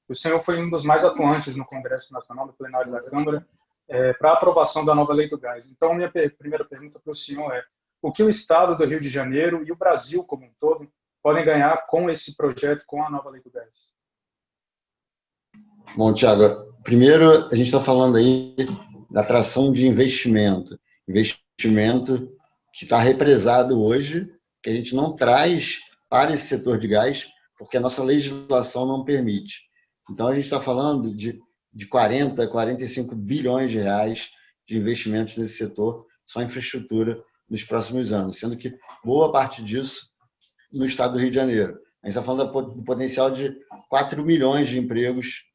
O senhor foi um dos mais atuantes no Congresso Nacional, no plenário da Câmara, para a aprovação da nova lei do gás. Então, minha primeira pergunta para o senhor é: o que o Estado do Rio de Janeiro e o Brasil como um todo podem ganhar com esse projeto, com a nova lei do gás? Bom, Tiago, primeiro a gente está falando aí da atração de investimento que está represado hoje, que a gente não traz para esse setor de gás, porque a nossa legislação não permite. Então, a gente está falando de 40, 45 bilhões de reais de investimentos nesse setor, só em infraestrutura, nos próximos anos, sendo que boa parte disso no estado do Rio de Janeiro. A gente está falando do potencial de 4 milhões de empregos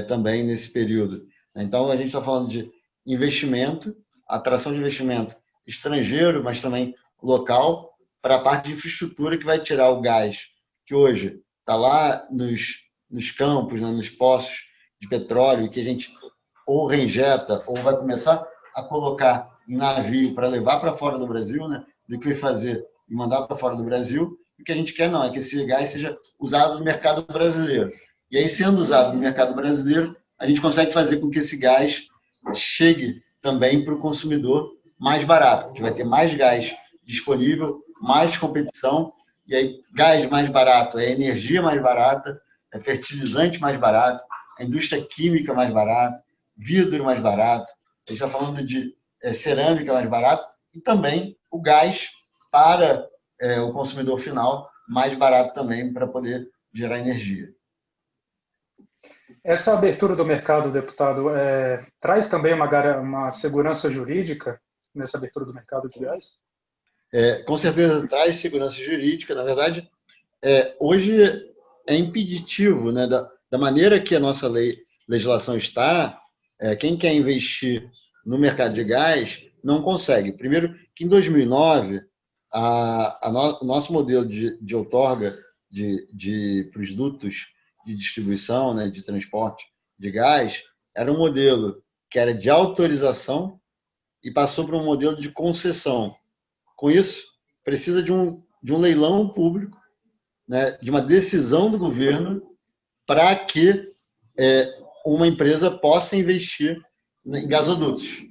também nesse período. Então, a gente está falando de investimento, atração de investimento estrangeiro, mas também local, para a parte de infraestrutura que vai tirar o gás, que hoje está lá nos campos, né, nos poços de petróleo, que a gente ou reinjeta ou vai começar a colocar em navio para levar para fora do Brasil, né, do que fazer e mandar para fora do Brasil. O que a gente quer não é que esse gás seja usado no mercado brasileiro. E aí, sendo usado no mercado brasileiro, a gente consegue fazer com que esse gás chegue também para o consumidor mais barato, que vai ter mais gás disponível, mais competição, e aí gás mais barato é energia mais barata, é fertilizante mais barato, a indústria química mais barata, vidro mais barato, a gente está falando de cerâmica mais barato, e também o gás para o consumidor final mais barato também para poder gerar energia. Essa abertura do mercado, deputado, traz também uma segurança jurídica nessa abertura do mercado de gás? Com certeza traz segurança jurídica. Na verdade, hoje é impeditivo, né, da maneira que a nossa legislação está, quem quer investir no mercado de gás não consegue. Primeiro, que em 2009, o nosso modelo de outorga para os dutos de distribuição, né, de transporte de gás, era um modelo que era de autorização e passou para um modelo de concessão. Com isso, precisa de um leilão público, né, de uma decisão do governo para que uma empresa possa investir em gasodutos.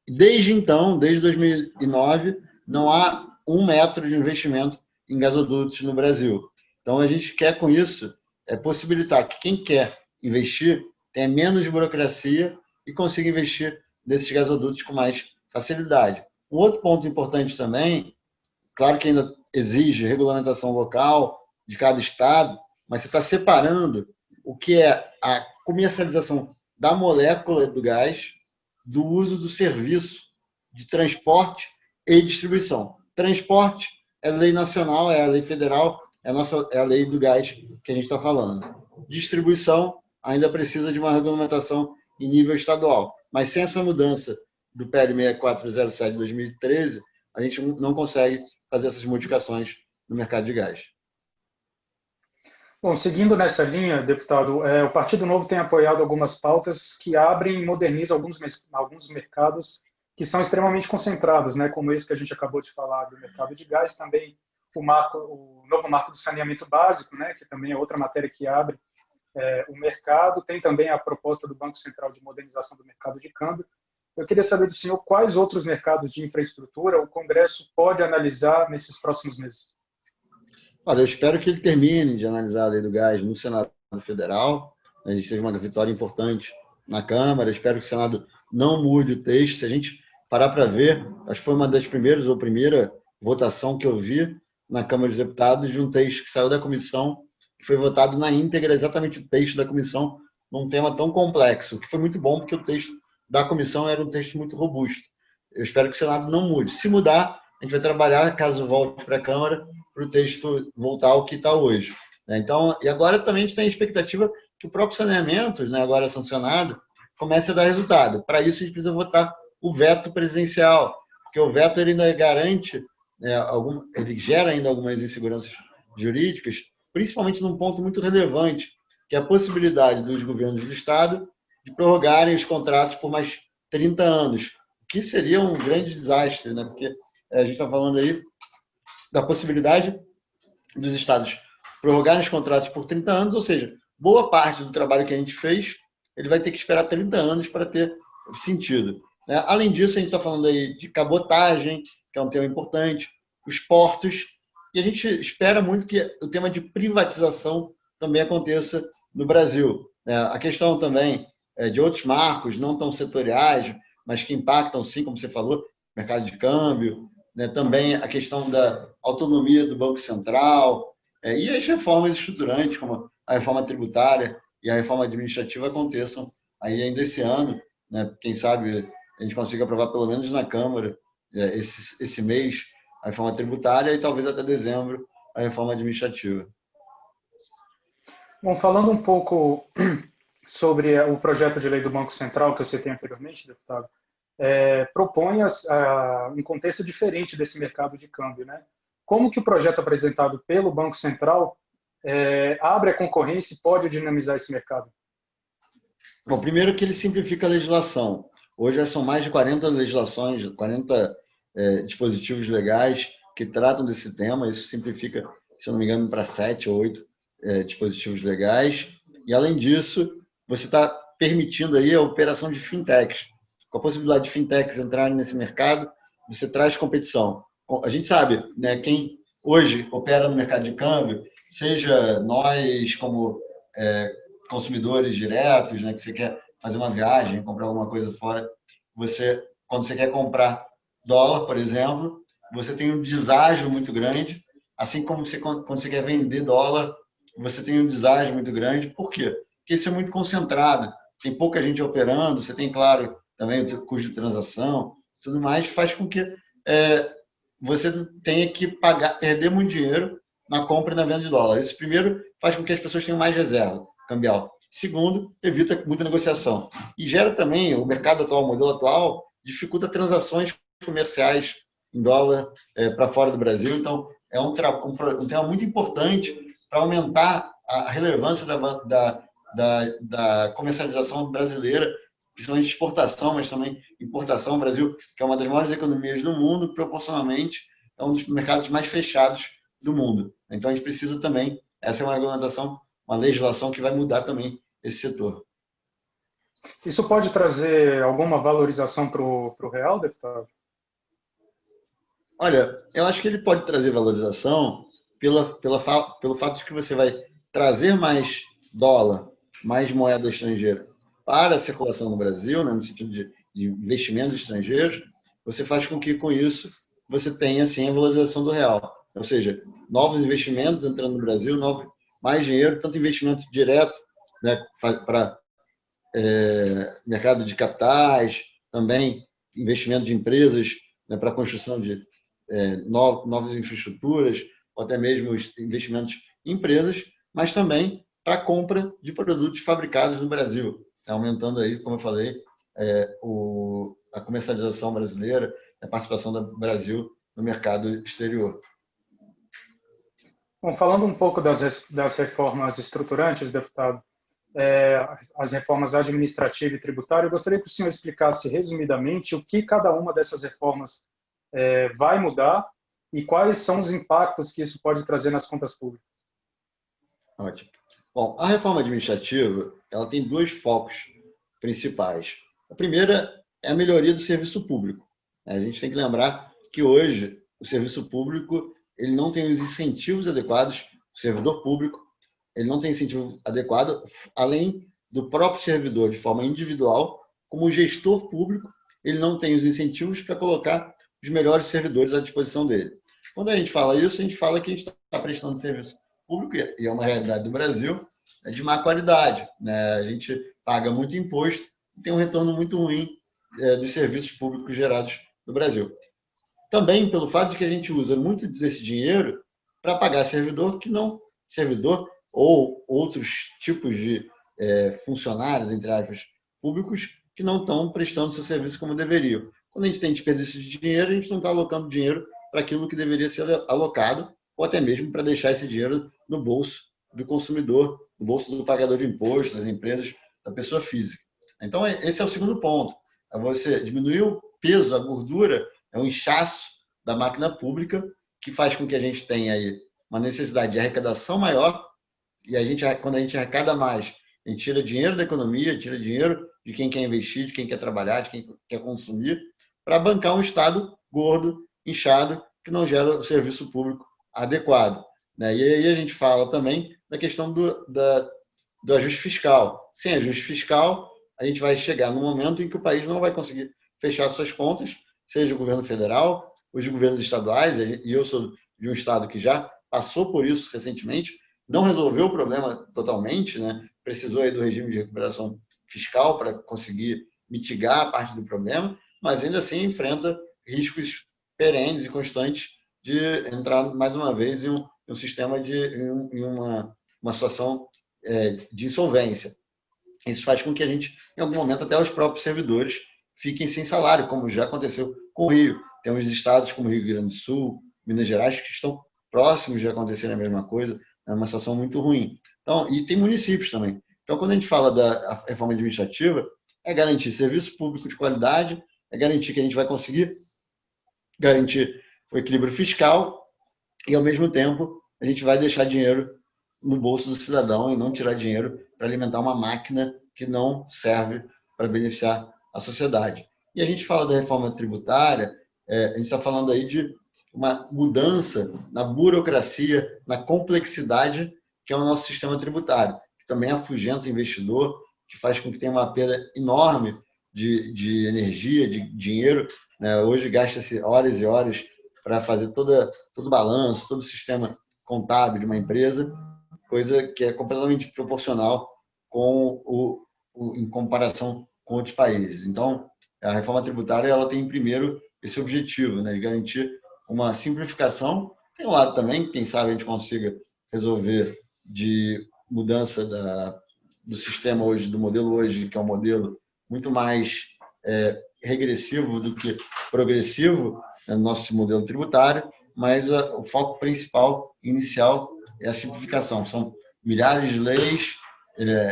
Desde então, desde 2009, não há 1 metro de investimento em gasodutos no Brasil. Então, a gente quer, com isso, possibilitar que quem quer investir tenha menos burocracia e consiga investir nesses gasodutos com mais facilidade. Um outro ponto importante também, claro que ainda exige regulamentação local de cada estado, mas você está separando o que é a comercialização da molécula do gás do uso do serviço de transporte e distribuição. Transporte é lei nacional, é a lei federal, é a lei do gás que a gente está falando. Distribuição ainda precisa de uma regulamentação em nível estadual, mas sem essa mudança do PL 6407 de 2013, a gente não consegue fazer essas modificações no mercado de gás. Bom, seguindo nessa linha, deputado, o Partido Novo tem apoiado algumas pautas que abrem e modernizam alguns mercados que são extremamente concentrados, né, como esse que a gente acabou de falar do mercado de gás, também o novo marco do saneamento básico, né, que também é outra matéria que abre o mercado, tem também a proposta do Banco Central de modernização do mercado de câmbio. Eu queria saber do senhor quais outros mercados de infraestrutura o Congresso pode analisar nesses próximos meses. Olha, eu espero que ele termine de analisar a lei do gás no Senado Federal. A gente teve uma vitória importante na Câmara. Eu espero que o Senado não mude o texto. Se a gente parar para ver, acho que foi uma das primeiras ou primeira votação que eu vi na Câmara dos Deputados de um texto que saiu da comissão, que foi votado na íntegra, exatamente o texto da comissão, num tema tão complexo, que foi muito bom, porque o texto da comissão era um texto muito robusto. Eu espero que o Senado não mude. Se mudar, a gente vai trabalhar, caso volte para a Câmara, para o texto voltar ao que está hoje. Então, e agora também a gente tem a expectativa que o próprio saneamento, né, agora sancionado, comece a dar resultado. Para isso, a gente precisa votar o veto presidencial, porque o veto ele ainda garante, ele gera ainda algumas inseguranças jurídicas, principalmente num ponto muito relevante, que é a possibilidade dos governos do Estado de prorrogarem os contratos por mais 30 anos, o que seria um grande desastre, né? Porque a gente está falando aí da possibilidade dos estados prorrogarem os contratos por 30 anos, ou seja, boa parte do trabalho que a gente fez, ele vai ter que esperar 30 anos para ter sentido. Além disso, a gente está falando aí de cabotagem, que é um tema importante, os portos, e a gente espera muito que o tema de privatização também aconteça no Brasil. A questão também de outros marcos, não tão setoriais, mas que impactam, sim, como você falou, mercado de câmbio, também a questão da autonomia do Banco Central, e as reformas estruturantes, como a reforma tributária e a reforma administrativa, aconteçam aí ainda esse ano. Quem sabe a gente consiga aprovar pelo menos na Câmara esse mês a reforma tributária e talvez até dezembro a reforma administrativa. Bom, falando um pouco sobre o projeto de lei do Banco Central que eu citei anteriormente, deputado, propõe um contexto diferente desse mercado de câmbio, né? Como que o projeto apresentado pelo Banco Central abre a concorrência e pode dinamizar esse mercado? Bom, primeiro que ele simplifica a legislação. Hoje são mais de 40 legislações, 40 dispositivos legais que tratam desse tema. Isso simplifica, se eu não me engano, para 7 ou 8 dispositivos legais. E, além disso, você está permitindo aí a operação de fintechs. Com a possibilidade de fintechs entrarem nesse mercado, você traz competição. A gente sabe, né, quem hoje opera no mercado de câmbio, seja nós como consumidores diretos, né, que você quer fazer uma viagem, comprar alguma coisa fora, quando você quer comprar dólar, por exemplo, você tem um deságio muito grande, assim como quando você quer vender dólar, você tem um deságio muito grande. Por quê? Porque isso é muito concentrado, tem pouca gente operando, você tem, claro, também o custo de transação, tudo mais, faz com que você tenha que perder muito dinheiro na compra e na venda de dólar. Isso, primeiro, faz com que as pessoas tenham mais reserva cambial. Segundo, evita muita negociação. E gera também, o mercado atual, o modelo atual, dificulta transações comerciais em dólar para fora do Brasil. Então, é um tema muito importante para aumentar a relevância da comercialização brasileira, principalmente exportação, mas também importação. O Brasil, que é uma das maiores economias do mundo, proporcionalmente é um dos mercados mais fechados do mundo. Então, a gente precisa também, essa é uma regulamentação, uma legislação que vai mudar também esse setor. Isso pode trazer alguma valorização para o real, deputado? Olha, eu acho que ele pode trazer valorização pelo fato de que você vai trazer mais dólar, mais moeda estrangeira para a circulação no Brasil, né, no sentido de investimentos estrangeiros. Você faz com que, com isso, você tenha, assim, a valorização do real. Ou seja, novos investimentos entrando no Brasil, mais dinheiro, tanto investimento direto, né, para mercado de capitais, também investimento de empresas, né, para a construção de novas infraestruturas, ou até mesmo os investimentos em empresas, mas também para a compra de produtos fabricados no Brasil, aumentando aí, como eu falei, a comercialização brasileira, a participação do Brasil no mercado exterior. Bom, falando um pouco das reformas estruturantes, deputado, as reformas administrativa e tributária, eu gostaria que o senhor explicasse resumidamente o que cada uma dessas reformas vai mudar e quais são os impactos que isso pode trazer nas contas públicas. Ótimo. Bom, a reforma administrativa, ela tem dois focos principais. A primeira é a melhoria do serviço público. A gente tem que lembrar que hoje o serviço público ele não tem os incentivos adequados, o servidor público ele não tem incentivo adequado, além do próprio servidor de forma individual, como o gestor público, ele não tem os incentivos para colocar os melhores servidores à disposição dele. Quando a gente fala isso, a gente fala que a gente está prestando serviço público, e é uma realidade do Brasil, de má qualidade, né? A gente paga muito imposto e tem um retorno muito ruim dos serviços públicos gerados no Brasil. Também pelo fato de que a gente usa muito desse dinheiro para pagar servidor ou outros tipos de funcionários, entre aspas, públicos, que não estão prestando seu serviço como deveriam. Quando a gente tem desperdício de dinheiro, a gente não está alocando dinheiro para aquilo que deveria ser alocado, ou até mesmo para deixar esse dinheiro no bolso do consumidor, no bolso do pagador de impostos, das empresas, da pessoa física. Então, esse é o segundo ponto. É você diminuir o peso, a gordura, é um inchaço da máquina pública que faz com que a gente tenha aí uma necessidade de arrecadação maior quando a gente arrecada mais, a gente tira dinheiro da economia, tira dinheiro de quem quer investir, de quem quer trabalhar, de quem quer consumir, para bancar um Estado gordo, inchado, que não gera o serviço público adequado. Né? E aí a gente fala também da questão do ajuste fiscal. Sem ajuste fiscal, a gente vai chegar num momento em que o país não vai conseguir fechar suas contas, seja o governo federal, os governos estaduais, e eu sou de um estado que já passou por isso recentemente, não resolveu o problema totalmente, né? Precisou aí do regime de recuperação fiscal para conseguir mitigar a parte do problema, mas ainda assim enfrenta riscos perenes e constantes de entrar mais uma vez em um sistema em uma situação de insolvência. Isso faz com que a gente, em algum momento, até os próprios servidores fiquem sem salário, como já aconteceu com o Rio. Temos estados como Rio Grande do Sul, Minas Gerais, que estão próximos de acontecer a mesma coisa, é uma situação muito ruim. Então, e tem municípios também. Então, quando a gente fala da reforma administrativa, é garantir serviço público de qualidade, é garantir que a gente vai conseguir garantir o equilíbrio fiscal e, ao mesmo tempo, a gente vai deixar dinheiro no bolso do cidadão e não tirar dinheiro para alimentar uma máquina que não serve para beneficiar a sociedade. E a gente fala da reforma tributária, a gente está falando aí de uma mudança na burocracia, na complexidade que é o nosso sistema tributário, que também afugenta o investidor, que faz com que tenha uma perda enorme de energia, de dinheiro. Né? Hoje gasta-se horas e horas para fazer todo o balanço, todo o sistema contábil de uma empresa, coisa que é completamente proporcional em comparação com outros países. Então, a reforma tributária ela tem primeiro esse objetivo, né, de garantir uma simplificação. Tem um lado também, quem sabe a gente consiga resolver de mudança do sistema hoje, do modelo hoje, que é um modelo muito mais regressivo do que progressivo, né, no nosso modelo tributário, mas o foco principal, inicial, é a simplificação. São milhares de leis,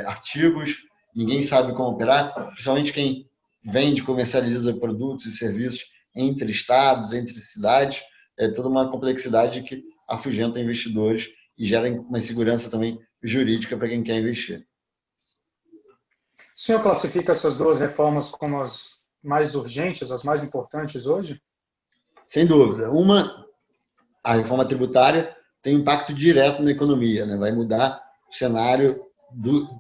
artigos, ninguém sabe como operar, principalmente quem vende, comercializa produtos e serviços entre estados, entre cidades, é toda uma complexidade que afugenta investidores e gera uma insegurança também jurídica para quem quer investir. O senhor classifica essas duas reformas como as mais urgentes, as mais importantes hoje? Sem dúvida. A reforma tributária tem um impacto direto na economia, né? Vai mudar o cenário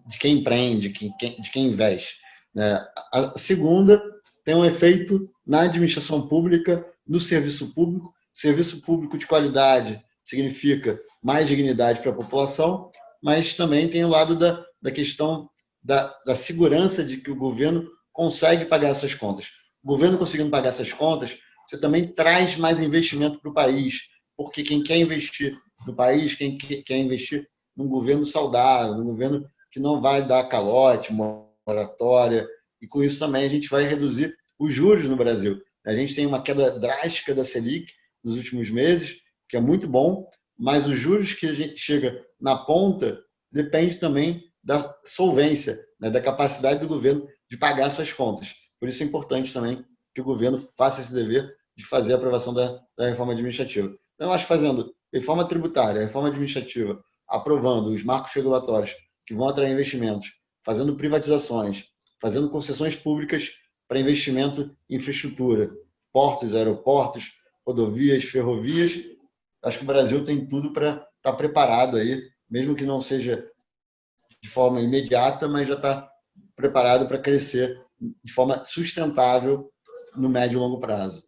de quem empreende, de quem investe. Né? A segunda tem um efeito na administração pública, no serviço público. Serviço público de qualidade significa mais dignidade para a população, mas também tem o lado da questão da segurança de que o governo consegue pagar essas contas. O governo conseguindo pagar essas contas, você também traz mais investimento para o país, porque quem quer investir no país, quem quer investir num governo saudável, num governo que não vai dar calote, moratória, e com isso também a gente vai reduzir os juros no Brasil. A gente tem uma queda drástica da Selic nos últimos meses, que é muito bom, mas os juros que a gente chega na ponta depende também da solvência, né, da capacidade do governo de pagar suas contas. Por isso é importante também que o governo faça esse dever de fazer a aprovação da reforma administrativa. Então, eu acho que fazendo reforma tributária, reforma administrativa, aprovando os marcos regulatórios que vão atrair investimentos, fazendo privatizações, fazendo concessões públicas para investimento em infraestrutura, portos, aeroportos, rodovias, ferrovias. Acho que o Brasil tem tudo para estar preparado aí, mesmo que não seja de forma imediata, mas já está preparado para crescer de forma sustentável no médio e longo prazo.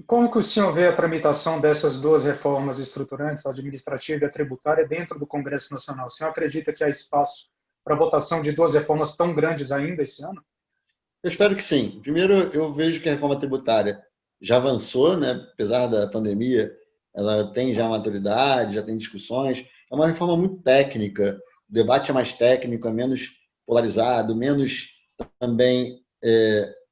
Como que o senhor vê a tramitação dessas duas reformas estruturantes, a administrativa e a tributária, dentro do Congresso Nacional? O senhor acredita que há espaço para votação de duas reformas tão grandes ainda esse ano? Eu espero que sim. Primeiro, eu vejo que a reforma tributária já avançou, né? Apesar da pandemia, ela tem já maturidade, já tem discussões. É uma reforma muito técnica, o debate é mais técnico, é menos polarizado, menos também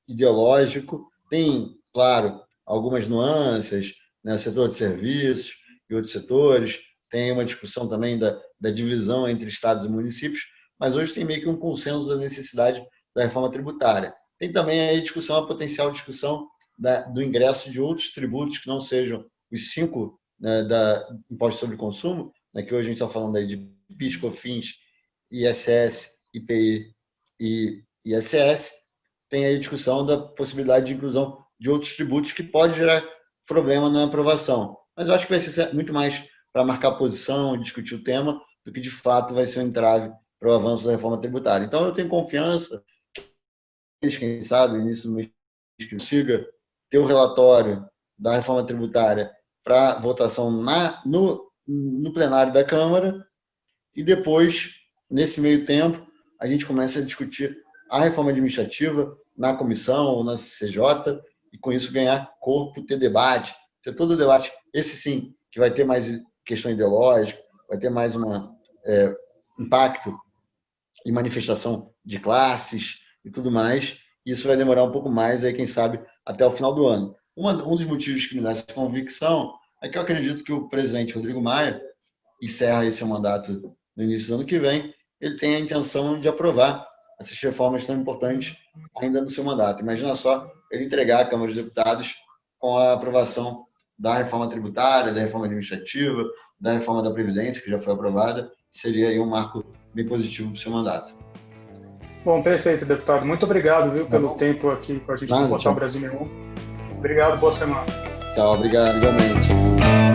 ideológico. Tem, claro, algumas nuances, né? Setor de serviços e outros setores. Tem uma discussão também da divisão entre estados e municípios, mas hoje tem meio que um consenso da necessidade da reforma tributária. Tem também a discussão, a potencial discussão do ingresso de outros tributos que não sejam os 5 né, da Imposto sobre Consumo, né, que hoje a gente está falando aí de PIS, COFINS, ISS, IPI e ISS, tem aí a discussão da possibilidade de inclusão de outros tributos que pode gerar problema na aprovação. Mas eu acho que vai ser muito mais para marcar posição, discutir o tema, do que de fato vai ser um entrave para o avanço da reforma tributária. Então eu tenho confiança que, quem sabe, início do mês que consiga ter o relatório da reforma tributária para votação no plenário da Câmara e depois, nesse meio tempo, a gente começa a discutir a reforma administrativa na comissão ou na CCJ e com isso ganhar corpo, ter debate, ter todo o debate, esse sim, que vai ter mais questão ideológica, vai ter mais impacto e manifestação de classes e tudo mais. Isso vai demorar um pouco mais, aí quem sabe, até o final do ano. Um dos motivos que me dá essa convicção é que eu acredito que o presidente Rodrigo Maia encerra esse mandato no início do ano que vem, ele tem a intenção de aprovar essas reformas tão importantes ainda no seu mandato. Imagina só ele entregar à Câmara dos Deputados com a aprovação da reforma tributária, da reforma administrativa, da reforma da Previdência, que já foi aprovada, seria aí um marco bem positivo para o seu mandato. Bom, perfeito, deputado. Muito obrigado, viu, pelo tempo aqui com a gente no Portal Brasil Neon. Obrigado, boa semana. Tchau, obrigado, igualmente.